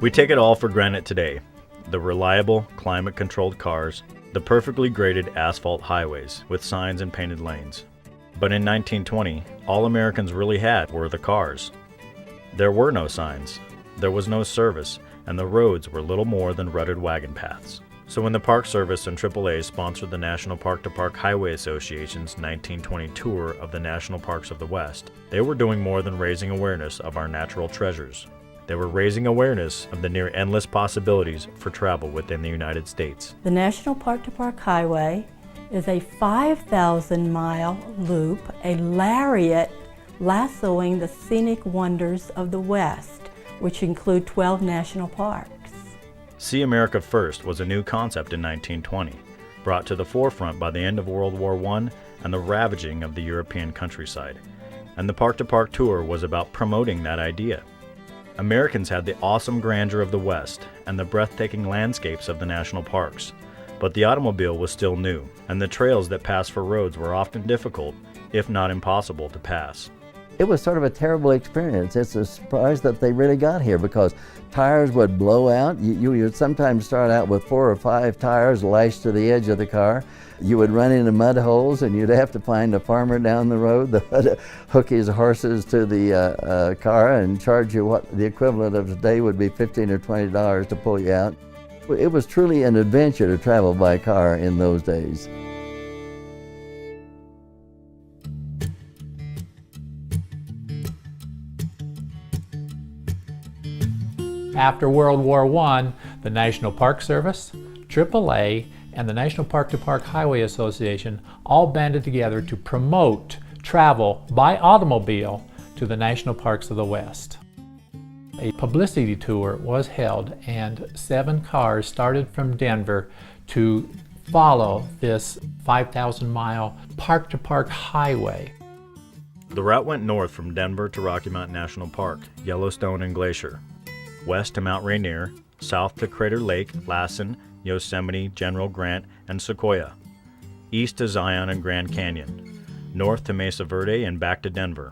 We take it all for granted today. The reliable, climate-controlled cars, the perfectly graded asphalt highways with signs and painted lanes. But in 1920, all Americans really had were the cars. There were no signs, there was no service, and the roads were little more than rutted wagon paths. So when the Park Service and AAA sponsored the National Park-to-Park Highway Association's 1920 tour of the national parks of the West, they were doing more than raising awareness of our natural treasures. They were raising awareness of the near endless possibilities for travel within the United States. The National Park-to-Park Highway is a 5,000-mile loop, a lariat lassoing the scenic wonders of the West, which include 12 national parks. See America First was a new concept in 1920, brought to the forefront by the end of World War I and the ravaging of the European countryside. And the Park-to-Park tour was about promoting that idea. Americans had the awesome grandeur of the West and the breathtaking landscapes of the national parks, but the automobile was still new, and the trails that passed for roads were often difficult, if not impossible, to pass. It was sort of a terrible experience. It's a surprise that they really got here because tires would blow out. You would sometimes start out with 4 or 5 tires lashed to the edge of the car. You would run into mud holes and you'd have to find a farmer down the road that would hook his horses to the car and charge you what the equivalent of today would be $15 or $20 to pull you out. It was truly an adventure to travel by car in those days. After World War I, the National Park Service, AAA, and the National Park-to-Park Highway Association all banded together to promote travel by automobile to the national parks of the West. A publicity tour was held and 7 cars started from Denver to follow this 5,000-mile park-to-park highway. The route went north from Denver to Rocky Mountain National Park, Yellowstone, and Glacier, west to Mount Rainier, south to Crater Lake, Lassen, Yosemite, General Grant, and Sequoia, east to Zion and Grand Canyon, north to Mesa Verde and back to Denver.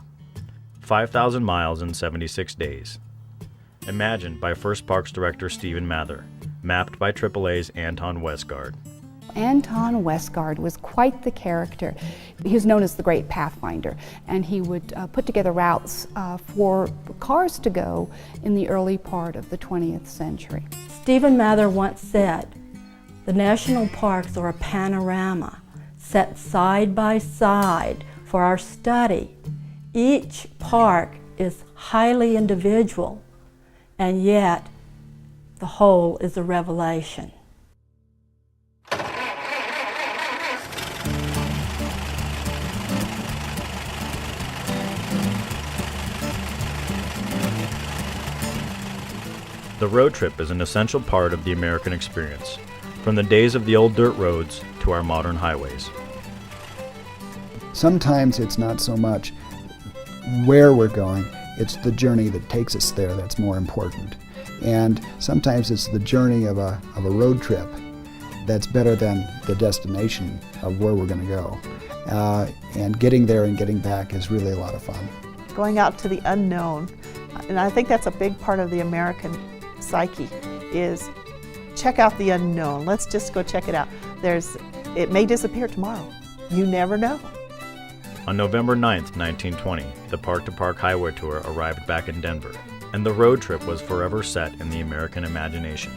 5,000 miles in 76 days. Imagined by First Parks Director Stephen Mather, mapped by AAA's Anton Westgard. Anton Westgard was quite the character. He was known as the Great Pathfinder, and he would put together routes for cars to go in the early part of the 20th century. Stephen Mather once said, "The national parks are a panorama set side by side for our study. Each park is highly individual, and yet the whole is a revelation." The road trip is an essential part of the American experience, from the days of the old dirt roads to our modern highways. Sometimes it's not so much where we're going, it's the journey that takes us there that's more important. And sometimes it's the journey of a road trip that's better than the destination of where we're going to go. And getting there and getting back is really a lot of fun. Going out to the unknown, and I think that's a big part of the American psyche, is check out the unknown. Let's just go check it out. It may disappear tomorrow. You never know. On November 9th, 1920, the Park-to-Park Highway Tour arrived back in Denver, and the road trip was forever set in the American imagination.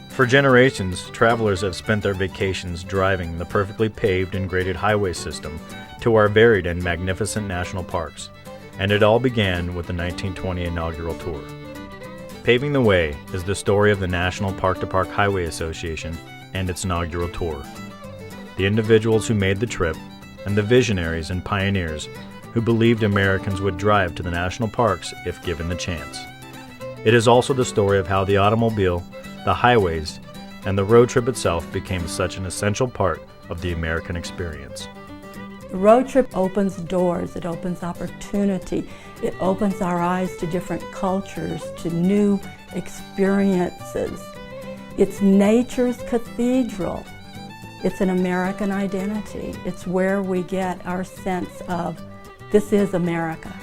For generations, travelers have spent their vacations driving the perfectly paved and graded highway system to our varied and magnificent national parks, and it all began with the 1920 inaugural tour. Paving the Way is the story of the National Park-to-Park Highway Association and its inaugural tour. The individuals who made the trip, and the visionaries and pioneers who believed Americans would drive to the national parks if given the chance. It is also the story of how the automobile, the highways, and the road trip itself became such an essential part of the American experience. The road trip opens doors, it opens opportunity, it opens our eyes to different cultures, to new experiences. It's nature's cathedral. It's an American identity. It's where we get our sense of this is America.